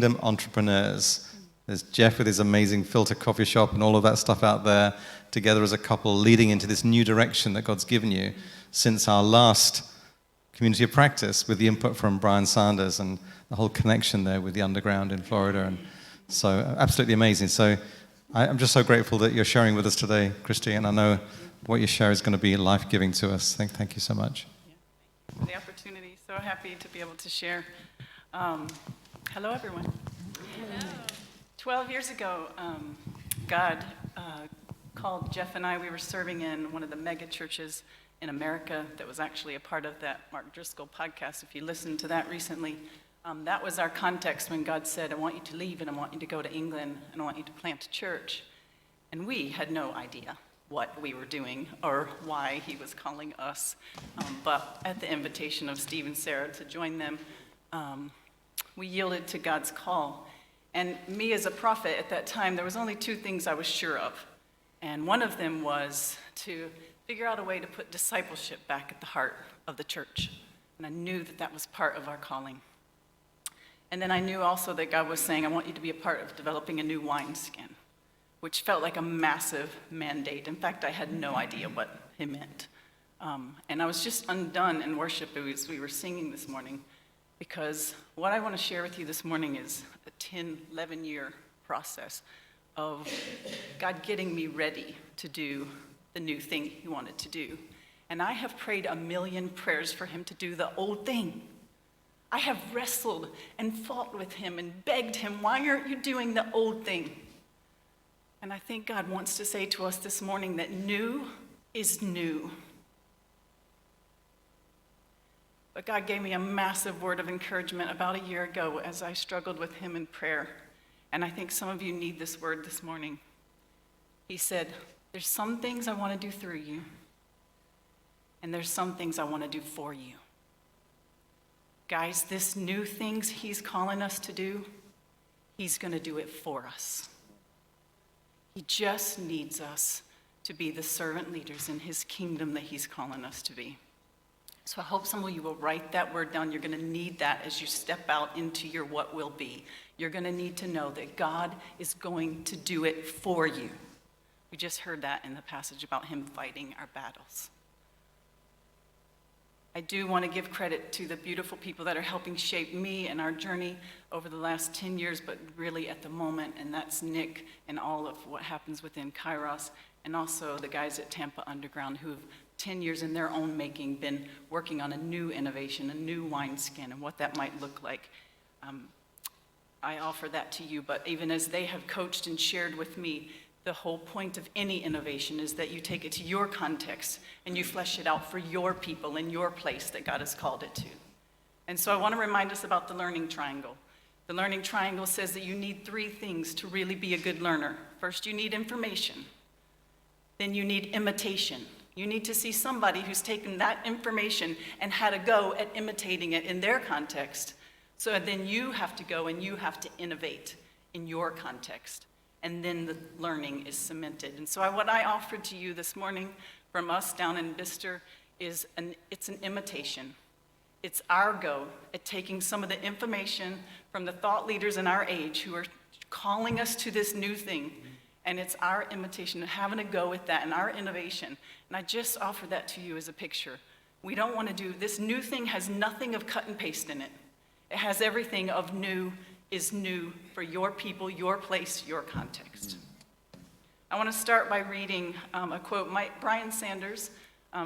kingdom entrepreneurs. There's Jeff with his amazing filter coffee shop and all of that stuff out there, together as a couple, leading into this new direction that God's given you since our last community of practice with the input from Brian Sanders and the whole connection there with the underground in Florida. And so absolutely amazing. So I'm just so grateful that you're sharing with us today, Christie, and I know what you share is going to be life-giving to us. Thank you so much. Yeah, for the opportunity. So happy to be able to share. Hello, everyone. Hello. 12 years ago, God called Jeff and I. We were serving in one of the mega churches in America that was actually a part of that Mark Driscoll podcast. If you listened to that recently, that was our context when God said, I want you to leave and I want you to go to England and I want you to plant a church. And we had no idea what we were doing or why he was calling us. But at the invitation of Steve and Sarah to join them, we yielded to God's call. And me as a prophet at that time, there was only two things I was sure of. And one of them was to figure out a way to put discipleship back at the heart of the church. And I knew that that was part of our calling. And then I knew also that God was saying, I want you to be a part of developing a new wineskin, which felt like a massive mandate. In fact, I had no idea what it meant. And I was just undone in worship as we were singing this morning, because what I want to share with you this morning is a 10, 11-year process of God getting me ready to do the new thing he wanted to do. And I have prayed 1,000,000 prayers for him to do the old thing. I have wrestled and fought with him and begged him, why aren't you doing the old thing? And I think God wants to say to us this morning that new is new. But God gave me a massive word of encouragement about a year ago as I struggled with him in prayer. And I think some of you need this word this morning. He said, there's some things I want to do through you, and there's some things I want to do for you. Guys, this new things he's calling us to do, he's going to do it for us. He just needs us to be the servant leaders in his kingdom that he's calling us to be. So I hope some of you will write that word down. You're going to need that as you step out into your what will be. You're going to need to know that God is going to do it for you. We just heard that in the passage about him fighting our battles. I do want to give credit to the beautiful people that are helping shape me and our journey over the last 10 years, but really at the moment, and that's Nick and all of what happens within Kairos, and also the guys at Tampa Underground who have 10 years in their own making been working on a new innovation, a new wineskin, and what that might look like. I offer that to you, but even as they have coached and shared with me, the whole point of any innovation is that you take it to your context and you flesh it out for your people in your place that God has called it to. And so I want to remind us about the learning triangle. The learning triangle says that you need 3 things to really be a good learner. First, you need information. Then you need imitation. You need to see somebody who's taken that information and had a go at imitating it in their context. So then you have to go and you have to innovate in your context. And then the learning is cemented. And so what I offered to you this morning from us down in Bicester is it's an imitation. It's our go at taking some of the information from the thought leaders in our age who are calling us to this new thing. And it's our imitation and having a go at that and our innovation. And I just offer that to you as a picture. We don't want to do, this new thing has nothing of cut and paste in it. It has everything of new is new for your people, your place, your context. I want to start by reading a quote. Brian Sanders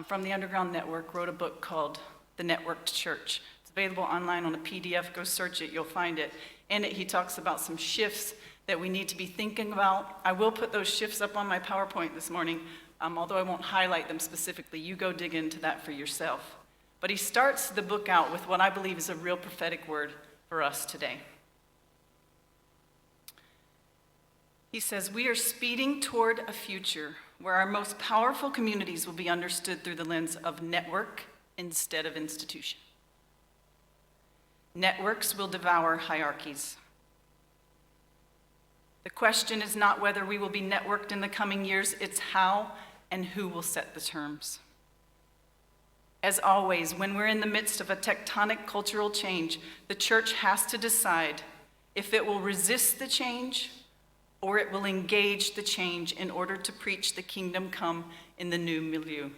from the Underground Network wrote a book called The Networked Church. It's available online on a PDF. Go search it, you'll find it. In it, he talks about some shifts that we need to be thinking about. I will put those shifts up on my PowerPoint this morning, although I won't highlight them specifically. You go dig into that for yourself. But he starts the book out with what I believe is a real prophetic word for us today. He says, we are speeding toward a future where our most powerful communities will be understood through the lens of network instead of institution. Networks will devour hierarchies. The question is not whether we will be networked in the coming years, it's how and who will set the terms. As always, when we're in the midst of a tectonic cultural change, the church has to decide, if it will resist the change or it will engage the change in order to preach the kingdom come in the new milieu.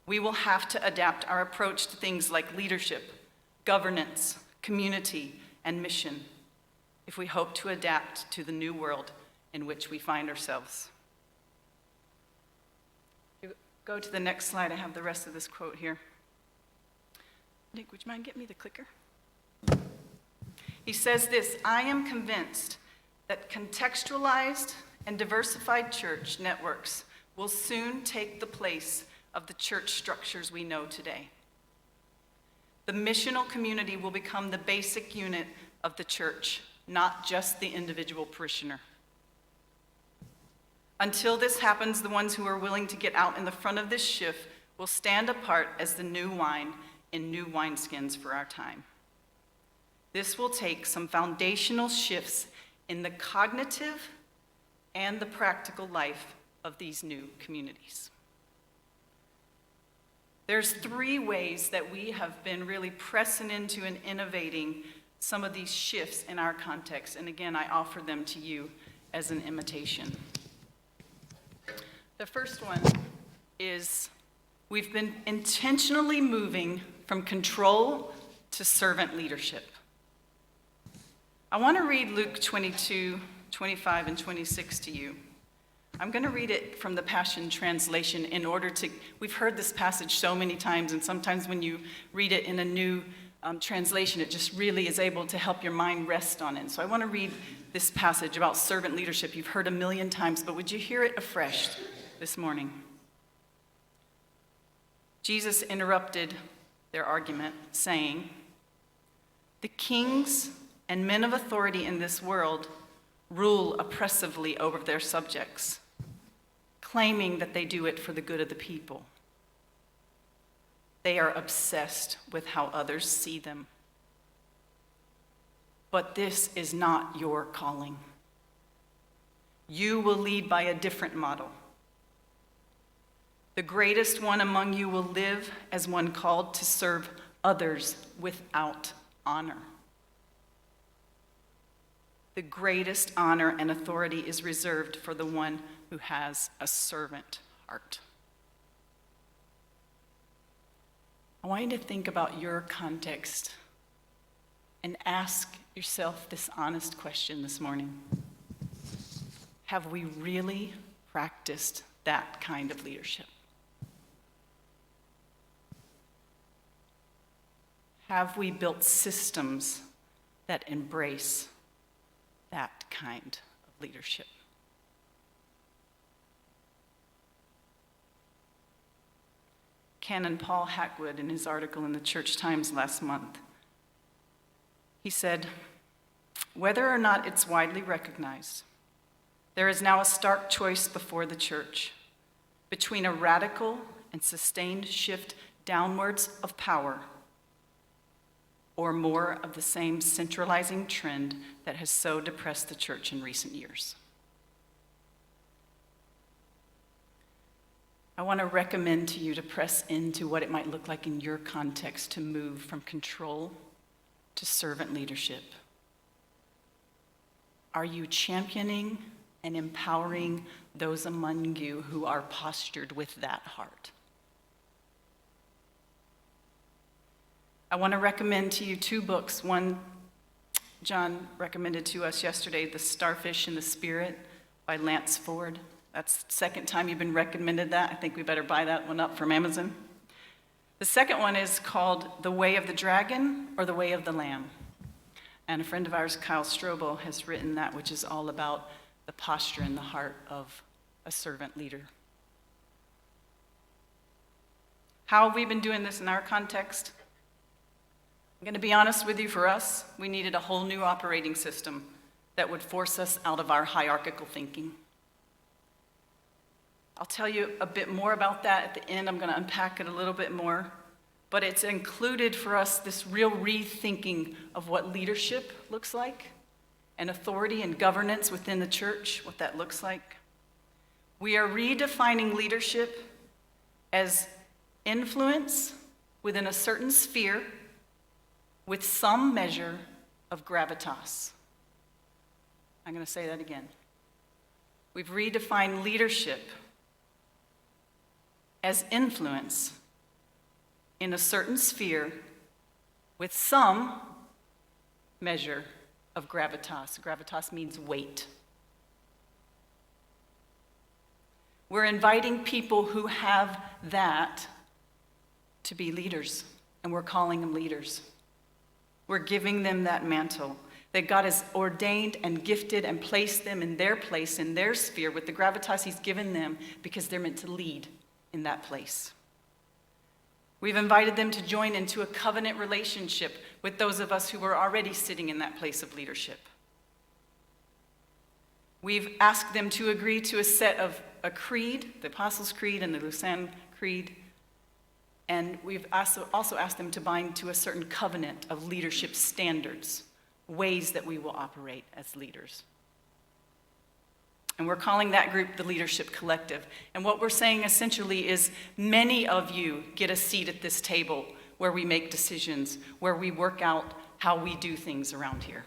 We will have to adapt our approach to things like leadership, governance, community, and mission if we hope to adapt to the new world in which we find ourselves. Go to the next slide. I have the rest of this quote here. Nick, would you mind getting me the clicker? He says this: I am convinced that contextualized and diversified church networks will soon take the place of the church structures we know today. The missional community will become the basic unit of the church, not just the individual parishioner. Until this happens, the ones who are willing to get out in the front of this shift will stand apart as the new wine in new wineskins for our time. This will take some foundational shifts in the cognitive and the practical life of these new communities. There's 3 ways that we have been really pressing into and innovating some of these shifts in our context. And again, I offer them to you as an invitation. The first one is we've been intentionally moving from control to servant leadership. I want to read Luke 22, 25, and 26 to you. I'm going to read it from the Passion Translation in order to, we've heard this passage so many times, and sometimes when you read it in a new translation, it just really is able to help your mind rest on it. So I want to read this passage about servant leadership. You've heard a million times, but would you hear it afresh this morning? Jesus interrupted their argument, saying, "The kings and men of authority in this world rule oppressively over their subjects, claiming that they do it for the good of the people. They are obsessed with how others see them. But this is not your calling. You will lead by a different model. The greatest one among you will live as one called to serve others without honor. The greatest honor and authority is reserved for the one who has a servant heart." I want you to think about your context and ask yourself this honest question this morning. Have we really practiced that kind of leadership? Have we built systems that embrace that kind of leadership? Canon Paul Hackwood, in his article in the Church Times last month, he said, "Whether or not it's widely recognized, there is now a stark choice before the church between a radical and sustained shift downwards of power or more of the same centralizing trend that has so depressed the church in recent years." I want to recommend to you to press into what it might look like in your context to move from control to servant leadership. Are you championing and empowering those among you who are postured with that heart? I want to recommend to you 2 books. One, John recommended to us yesterday, The Starfish in the Spirit by Lance Ford. That's the second time you've been recommended that. I think we better buy that one up from Amazon. The second one is called The Way of the Dragon or The Way of the Lamb. And a friend of ours, Kyle Strobel, has written that, which is all about the posture and the heart of a servant leader. How have we been doing this in our context? I'm going to be honest with you, for us, we needed a whole new operating system that would force us out of our hierarchical thinking. I'll tell you a bit more about that at the end. I'm going to unpack it a little bit more. But it's included for us this real rethinking of what leadership looks like and authority and governance within the church, what that looks like. We are redefining leadership as influence within a certain sphere with some measure of gravitas. I'm going to say that again. We've redefined leadership as influence in a certain sphere with some measure of gravitas. Gravitas means weight. We're inviting people who have that to be leaders, and we're calling them leaders. We're giving them that mantle that God has ordained and gifted and placed them in their place, in their sphere, with the gravitas he's given them, because they're meant to lead in that place. We've invited them to join into a covenant relationship with those of us who were already sitting in that place of leadership. We've asked them to agree to a set of a creed, the Apostles' Creed and the Lausanne Creed, and we've also asked them to bind to a certain covenant of leadership standards, ways that we will operate as leaders. And we're calling that group the Leadership Collective. And what we're saying essentially is many of you get a seat at this table where we make decisions, where we work out how we do things around here.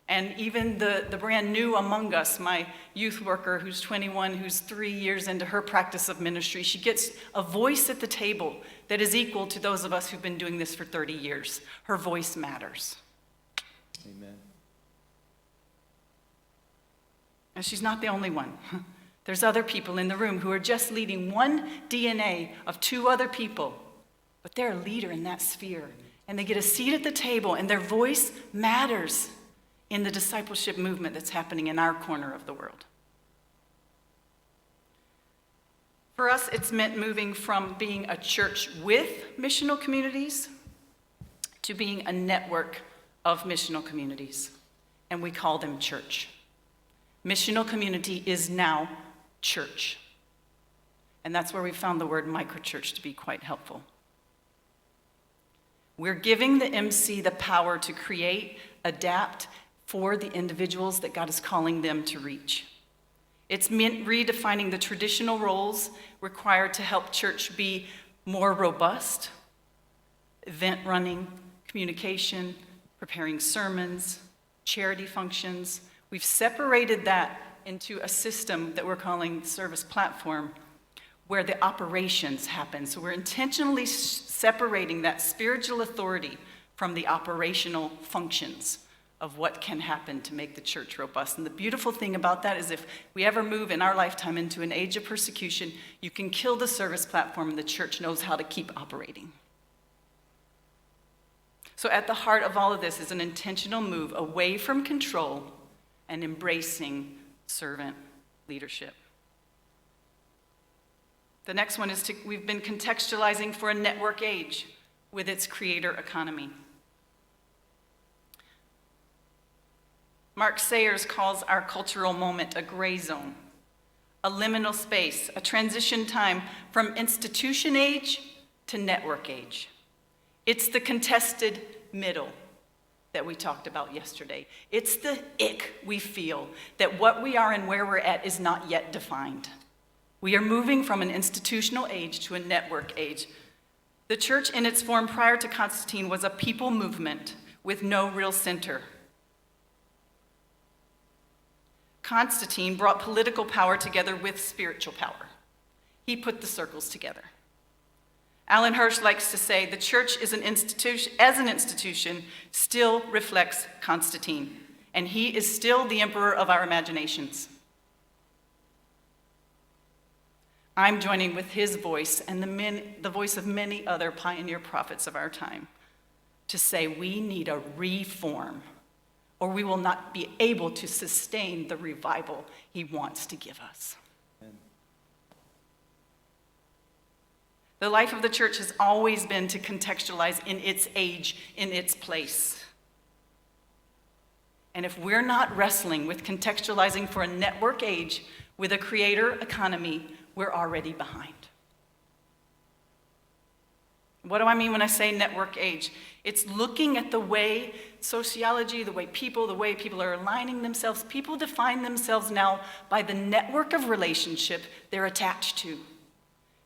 And even the brand new among us, my youth worker who's 21, who's 3 years into her practice of ministry, she gets a voice at the table that is equal to those of us who've been doing this for 30 years. Her voice matters. Amen. And she's not the only one. There's other people in the room who are just leading one DNA of 2 other people, but they're a leader in that sphere. And they get a seat at the table, and their voice matters in the discipleship movement that's happening in our corner of the world. For us, it's meant moving from being a church with missional communities to being a network of missional communities, and we call them church. Missional community is now church, and that's where we found the word microchurch to be quite helpful. We're giving the MC the power to create, adapt for the individuals that God is calling them to reach. It's meant redefining the traditional roles required to help church be more robust: event running, communication, preparing sermons, charity functions. We've separated that into a system that we're calling service platform, where the operations happen. So we're intentionally separating that spiritual authority from the operational functions of what can happen to make the church robust. And the beautiful thing about that is if we ever move in our lifetime into an age of persecution, you can kill the service platform and the church knows how to keep operating. So at the heart of all of this is an intentional move away from control and embracing servant leadership. The next one is we've been contextualizing for a network age with its creator economy. Mark Sayers calls our cultural moment a gray zone, a liminal space, a transition time from institution age to network age. It's the contested middle that we talked about yesterday. It's the ick we feel that what we are and where we're at is not yet defined. We are moving from an institutional age to a network age. The church in its form prior to Constantine was a people movement with no real center. Constantine brought political power together with spiritual power. He put the circles together. Alan Hirsch likes to say the church is an institution, still reflects Constantine, and he is still the emperor of our imaginations. I'm joining with his voice and the voice of many other pioneer prophets of our time to say we need a reform, or we will not be able to sustain the revival he wants to give us. The life of the church has always been to contextualize in its age, in its place. And if we're not wrestling with contextualizing for a network age with a creator economy, we're already behind. What do I mean when I say network age? It's looking at the way sociology, the way people are aligning themselves. People define themselves now by the network of relationship they're attached to.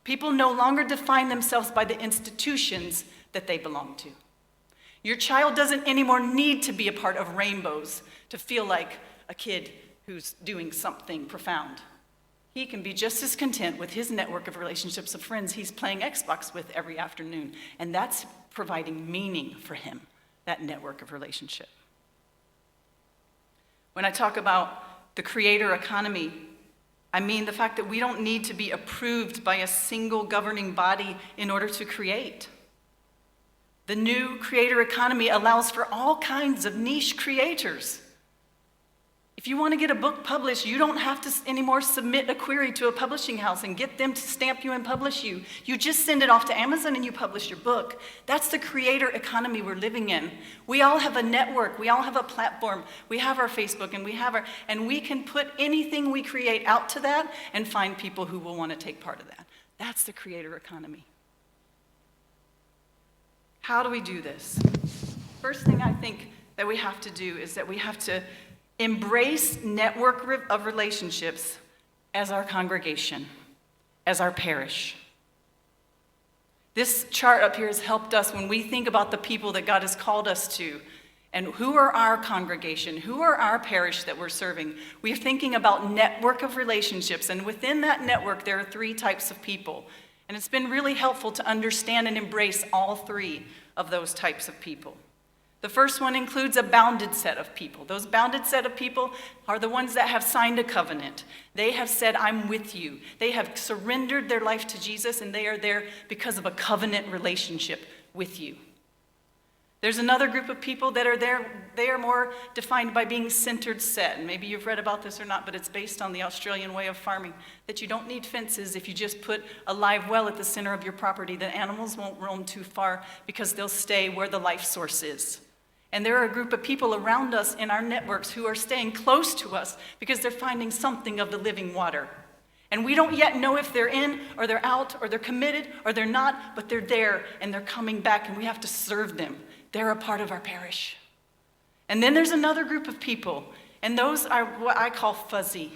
People no longer define themselves by the institutions that they belong to. Your child doesn't anymore need to be a part of rainbows to feel like a kid who's doing something profound. He can be just as content with his network of relationships of friends he's playing Xbox with every afternoon. And that's providing meaning for him, that network of relationship. When I talk about the creator economy, I mean the fact that we don't need to be approved by a single governing body in order to create. The new creator economy allows for all kinds of niche creators. If you want to get a book published, you don't have to anymore submit a query to a publishing house and get them to stamp you and publish you. You just send it off to Amazon and you publish your book. That's the creator economy we're living in. We all have a network. We all have a platform. We have our Facebook and we can put anything we create out to that and find people who will want to take part of that. That's the creator economy. How do we do this? First thing I think that we have to do is that we have to embrace network of relationships as our congregation, as our parish. This chart up here has helped us when we think about the people that God has called us to and who are our congregation, who are our parish that we're serving. We're thinking about network of relationships, and within that network there are 3 types of people. And it's been really helpful to understand and embrace all 3 of those types of people. The first one includes a bounded set of people. Those bounded set of people are the ones that have signed a covenant. They have said, I'm with you. They have surrendered their life to Jesus, and they are there because of a covenant relationship with you. There's another group of people that are there. They are more defined by being centered set. And maybe you've read about this or not, but it's based on the Australian way of farming, that you don't need fences if you just put a live well at the center of your property. The animals won't roam too far because they'll stay where the life source is. And there are a group of people around us in our networks who are staying close to us because they're finding something of the living water. And we don't yet know if they're in or they're out or they're committed or they're not, but they're there and they're coming back and we have to serve them. They're a part of our parish. And then there's another group of people, and those are what I call fuzzy.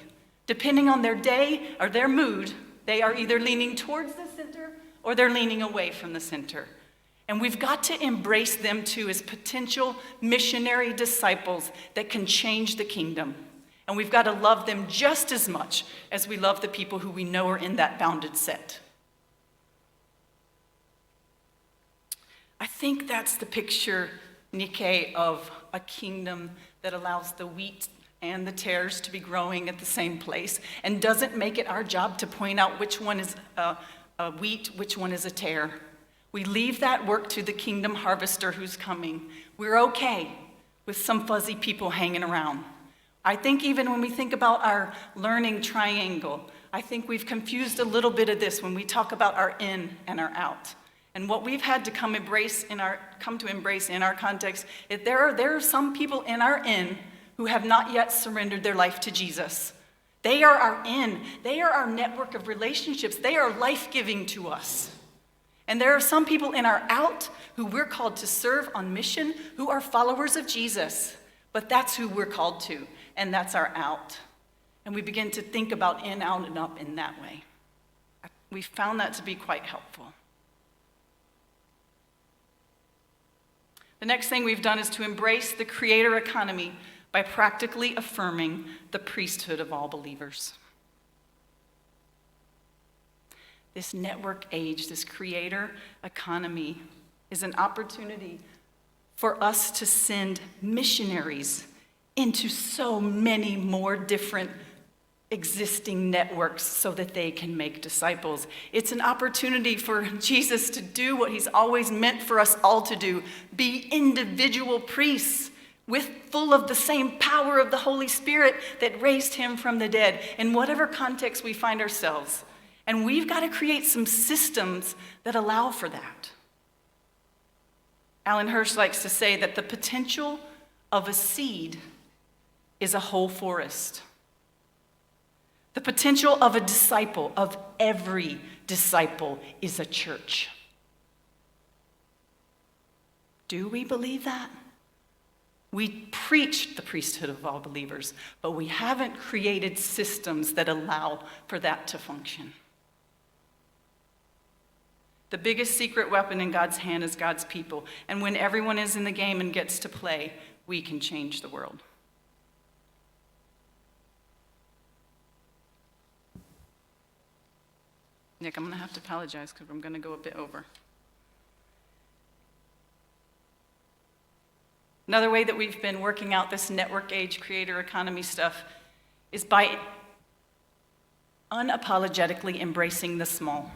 Depending on their day or their mood, they are either leaning towards the center or they're leaning away from the center. And we've got to embrace them too as potential missionary disciples that can change the kingdom. And we've got to love them just as much as we love the people who we know are in that bounded set. I think that's the picture, Nike, of a kingdom that allows the wheat and the tares to be growing at the same place and doesn't make it our job to point out which one is a wheat, which one is a tare. We leave that work to the kingdom harvester who's coming. We're okay with some fuzzy people hanging around. I think even when we think about our learning triangle, I think we've confused a little bit of this when we talk about our in and our out. And what we've had to come to embrace in our context is there are some people in our in who have not yet surrendered their life to Jesus. They are our in. They are our network of relationships. They are life-giving to us. And there are some people in our out who we're called to serve on mission, who are followers of Jesus. But that's who we're called to, and that's our out. And we begin to think about in, out, and up in that way. We found that to be quite helpful. The next thing we've done is to embrace the creator economy by practically affirming the priesthood of all believers. This network age, this creator economy, is an opportunity for us to send missionaries into so many more different existing networks so that they can make disciples. It's an opportunity for Jesus to do what he's always meant for us all to do, be individual priests full of the same power of the Holy Spirit that raised him from the dead in whatever context we find ourselves. And we've got to create some systems that allow for that. Alan Hirsch likes to say that the potential of a seed is a whole forest. The potential of a disciple, of every disciple, is a church. Do we believe that? We preach the priesthood of all believers, but we haven't created systems that allow for that to function. The biggest secret weapon in God's hand is God's people. And when everyone is in the game and gets to play, we can change the world. Nick, I'm going to have to apologize because I'm going to go a bit over. Another way that we've been working out this network age creator economy stuff is by unapologetically embracing the small.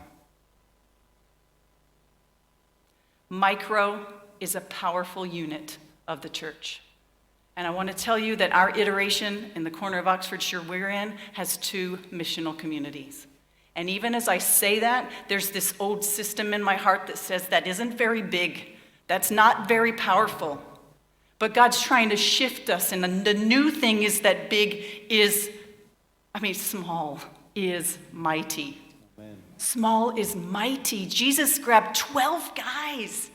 Micro is a powerful unit of the church. And I want to tell you that our iteration in the corner of Oxfordshire we're in has 2 missional communities. And even as I say that, there's this old system in my heart that says that isn't very big. That's not very powerful. But God's trying to shift us, and the new thing is that small is mighty. Amen. Small is mighty. Jesus grabbed 12 guys.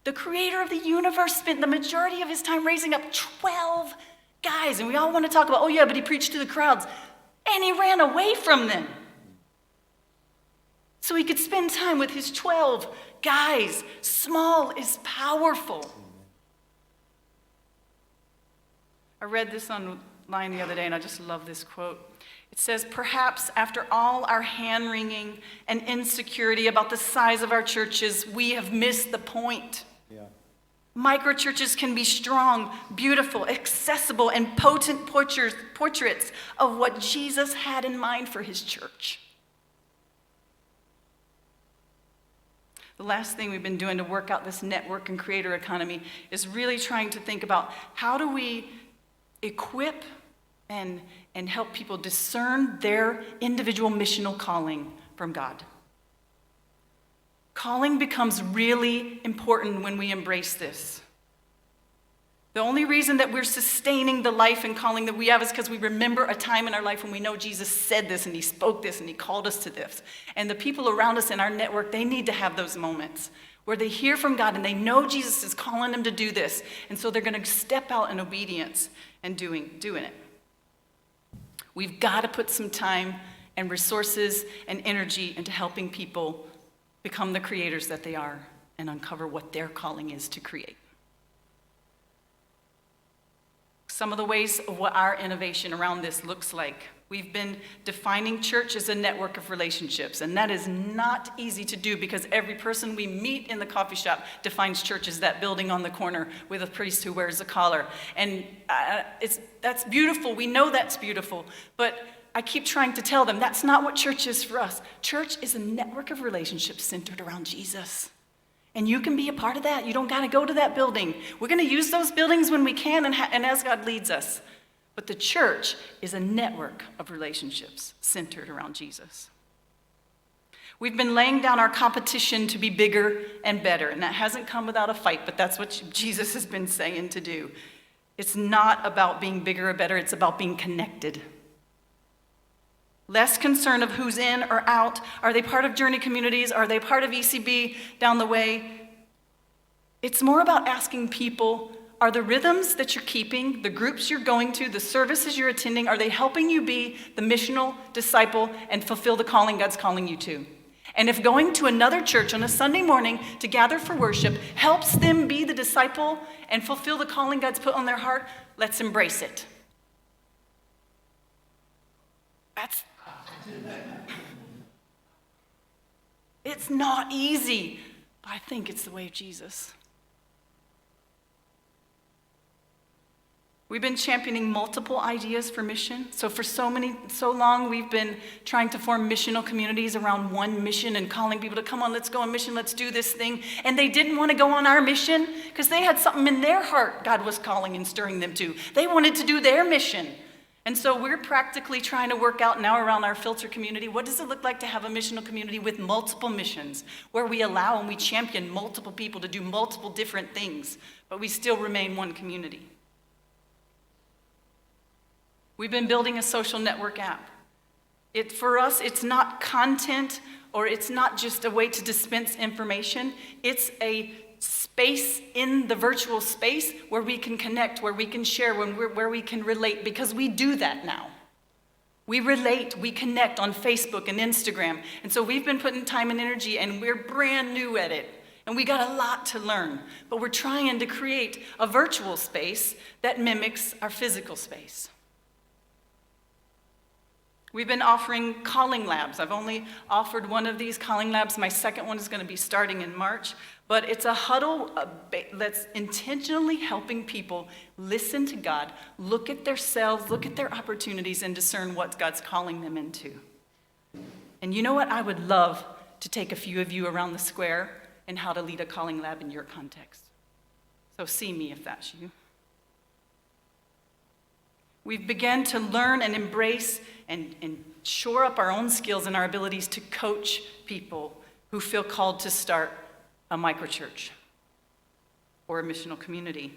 The creator of the universe spent the majority of his time raising up 12 guys. And we all want to talk about, oh yeah, but he preached to the crowds. And he ran away from them. So he could spend time with his 12 guys. Small is powerful. I read this online the other day, and I just love this quote. It says, "Perhaps after all our hand-wringing and insecurity about the size of our churches, we have missed the point. Yeah. Microchurches can be strong, beautiful, accessible, and potent portraits of what Jesus had in mind for his church." The last thing we've been doing to work out this network and creator economy is really trying to think about how do we equip and help people discern their individual missional calling from God. Calling becomes really important when we embrace this. The only reason that we're sustaining the life and calling that we have is because we remember a time in our life when we know Jesus said this and he spoke this and he called us to this. And the people around us in our network, they need to have those moments where they hear from God and they know Jesus is calling them to do this. And so they're going to step out in obedience and doing it. We've got to put some time and resources and energy into helping people become the creators that they are and uncover what their calling is to create. Some of the ways of what our innovation around this looks like. We've been defining church as a network of relationships, and that is not easy to do because every person we meet in the coffee shop defines church as that building on the corner with a priest who wears a collar. And that's beautiful. We know that's beautiful, but I keep trying to tell them that's not what church is for us. Church is a network of relationships centered around Jesus. And you can be a part of that. You don't got to go to that building. We're going to use those buildings when we can and as God leads us. But the church is a network of relationships centered around Jesus. We've been laying down our competition to be bigger and better, and that hasn't come without a fight, but that's what Jesus has been saying to do. It's not about being bigger or better, it's about being connected. Less concern of who's in or out. Are they part of Journey Communities? Are they part of ECB down the way? It's more about asking people, are the rhythms that you're keeping, the groups you're going to, the services you're attending, are they helping you be the missional disciple and fulfill the calling God's calling you to? And if going to another church on a Sunday morning to gather for worship helps them be the disciple and fulfill the calling God's put on their heart, let's embrace it. It's not easy, but I think it's the way of Jesus. We've been championing multiple ideas for mission. So for so long, we've been trying to form missional communities around one mission and calling people to come on, let's go on mission, let's do this thing. And they didn't want to go on our mission because they had something in their heart God was calling and stirring them to. They wanted to do their mission. And so we're practically trying to work out now around our filter community, what does it look like to have a missional community with multiple missions, where we allow and we champion multiple people to do multiple different things, but we still remain one community. We've been building a social network app. For us, it's not content or it's not just a way to dispense information. It's a space in the virtual space where we can connect, where we can share, where we can relate, because we do that now. We relate, we connect on Facebook and Instagram. And so we've been putting time and energy, and we're brand new at it. And we got a lot to learn. But we're trying to create a virtual space that mimics our physical space. We've been offering calling labs. I've only offered one of these calling labs. My second one is going to be starting in March. But it's a huddle that's intentionally helping people listen to God, look at themselves, look at their opportunities, and discern what God's calling them into. And you know what? I would love to take a few of you around the square and how to lead a calling lab in your context. So see me if that's you. We've begun to learn and embrace and shore up our own skills and our abilities to coach people who feel called to start a microchurch or a missional community.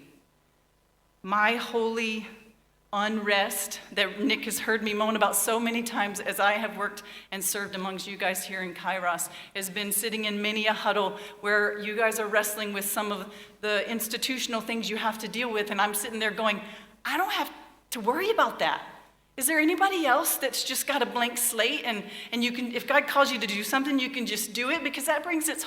My holy unrest that Nick has heard me moan about so many times as I have worked and served amongst you guys here in Kairos has been sitting in many a huddle where you guys are wrestling with some of the institutional things you have to deal with, and I'm sitting there going, I don't have to worry about that. Is there anybody else that's just got a blank slate and you can, if God calls you to do something, you can just do it? Because that brings its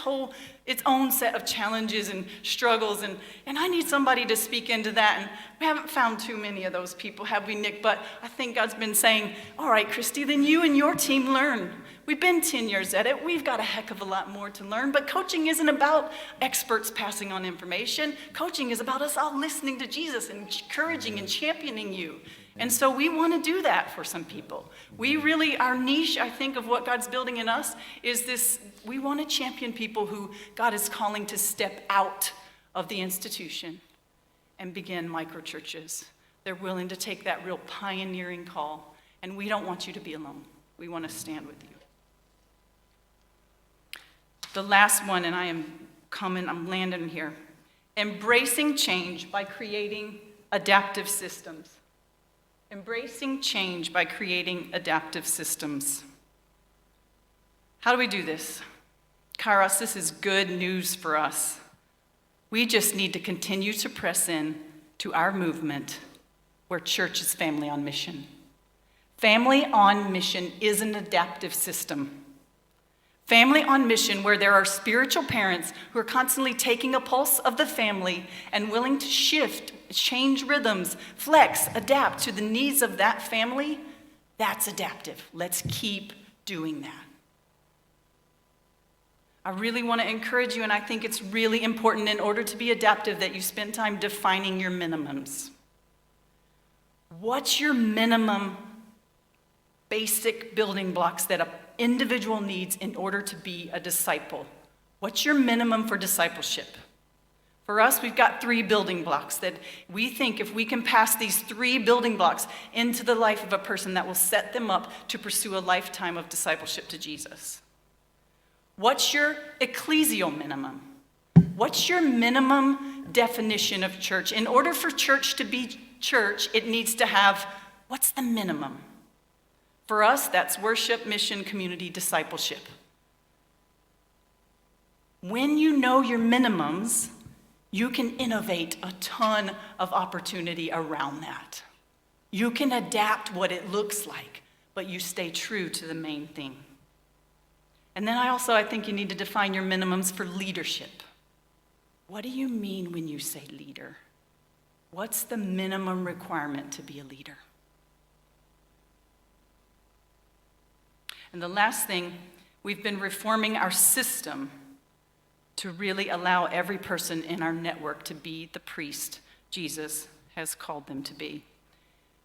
own set of challenges and struggles, and I need somebody to speak into that. And we haven't found too many of those people, have we, Nick? But I think God's been saying, all right, Christie, then you and your team learn. We've been 10 years at it. We've got a heck of a lot more to learn. But coaching isn't about experts passing on information. Coaching is about us all listening to Jesus and encouraging and championing you. And so we want to do that for some people. We really, our niche, I think, of what God's building in us is this, we want to champion people who God is calling to step out of the institution and begin microchurches. They're willing to take that real pioneering call, and we don't want you to be alone. We want to stand with you. The last one, and I'm landing here. Embracing change by creating adaptive systems. Embracing change by creating adaptive systems. How do we do this? Kairos, this is good news for us. We just need to continue to press in to our movement where church is family on mission. Family on mission is an adaptive system. Family on mission, where there are spiritual parents who are constantly taking a pulse of the family and willing to shift, change rhythms, flex, adapt to the needs of that family, that's adaptive. Let's keep doing that. I really want to encourage you, and I think it's really important in order to be adaptive that you spend time defining your minimums. What's your minimum basic building blocks that an individual needs in order to be a disciple? What's your minimum for discipleship? For us, we've got 3 building blocks that we think if we can pass these 3 building blocks into the life of a person, that will set them up to pursue a lifetime of discipleship to Jesus. What's your ecclesial minimum? What's your minimum definition of church? In order for church to be church, it needs to have, what's the minimum? For us, that's worship, mission, community, discipleship. When you know your minimums, you can innovate a ton of opportunity around that. You can adapt what it looks like, but you stay true to the main thing. And then I think you need to define your minimums for leadership. What do you mean when you say leader? What's the minimum requirement to be a leader? And the last thing, we've been reforming our system to really allow every person in our network to be the priest Jesus has called them to be.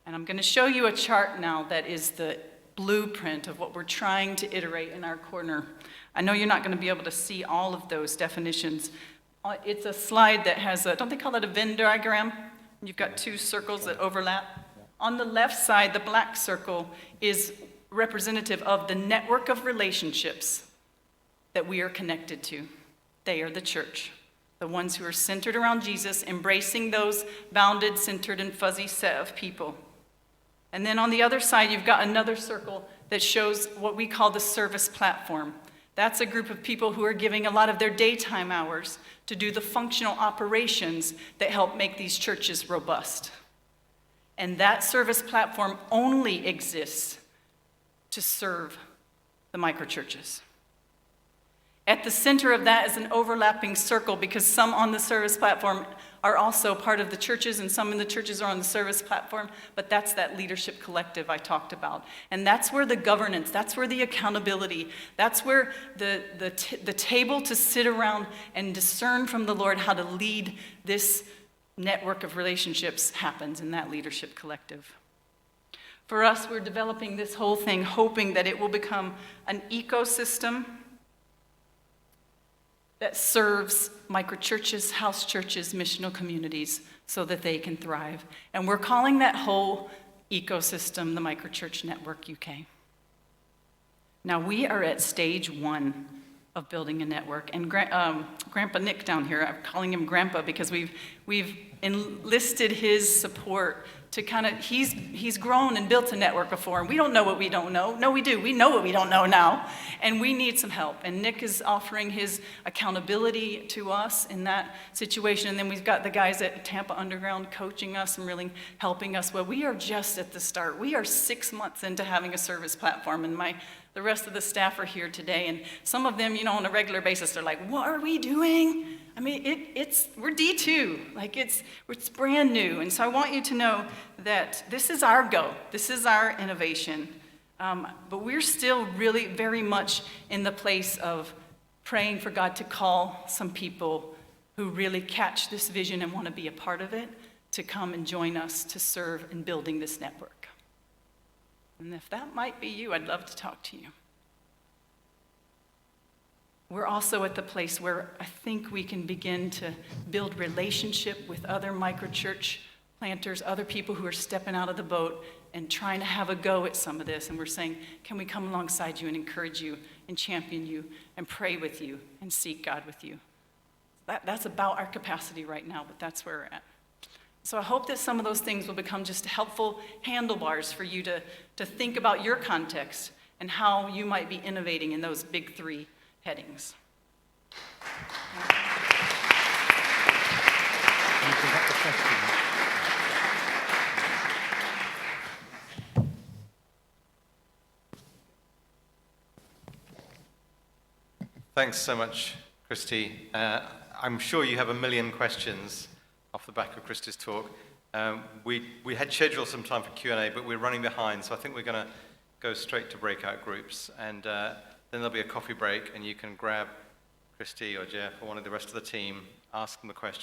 And I'm going to show you a chart now that is the blueprint of what we're trying to iterate in our corner. I know you're not going to be able to see all of those definitions. It's a slide that has don't they call that a Venn diagram? You've got 2 circles that overlap. On the left side, the black circle is representative of the network of relationships that we are connected to. They are the church, the ones who are centered around Jesus, embracing those bounded, centered, and fuzzy set of people. And then on the other side, you've got another circle that shows what we call the service platform. That's a group of people who are giving a lot of their daytime hours to do the functional operations that help make these churches robust. And that service platform only exists to serve the microchurches. At the center of that is an overlapping circle, because some on the service platform are also part of the churches, and some in the churches are on the service platform, but that's that leadership collective I talked about. And that's where the governance, that's where the accountability, that's where the table to sit around and discern from the Lord how to lead this network of relationships happens in that leadership collective. For us, we're developing this whole thing hoping that it will become an ecosystem that serves microchurches, house churches, missional communities so that they can thrive. And we're calling that whole ecosystem the Microchurch Network UK. Now, we are at stage 1 of building a network. And Grandpa Nick down here, I'm calling him Grandpa because we've enlisted his support to kind of, he's grown and built a network before, and we don't know what we don't know. No, we do. We know what we don't know now, and we need some help. And Nick is offering his accountability to us in that situation. And then we've got the guys at Tampa Underground coaching us and really helping us. Well, we are just at the start. We are 6 months into having a service platform, and the rest of the staff are here today, and some of them, on a regular basis, they're like, what are we doing? I mean, we're D2, like it's brand new. And so I want you to know that this is our go. This is our innovation. But we're still really very much in the place of praying for God to call some people who really catch this vision and want to be a part of it to come and join us to serve in building this network. And if that might be you, I'd love to talk to you. We're also at the place where I think we can begin to build relationship with other microchurch planters, other people who are stepping out of the boat and trying to have a go at some of this. And we're saying, can we come alongside you and encourage you and champion you and pray with you and seek God with you? That's about our capacity right now, but that's where we're at. So I hope that some of those things will become just helpful handlebars for you to think about your context and how you might be innovating in those big 3 headings. Thanks so much, Christie. I'm sure you have a million questions off the back of Christie's talk. We had scheduled some time for Q&A, but we're running behind, so I think we're going to go straight to breakout groups. And then there'll be a coffee break, and you can grab Christie or Jeff or one of the rest of the team, ask them the question.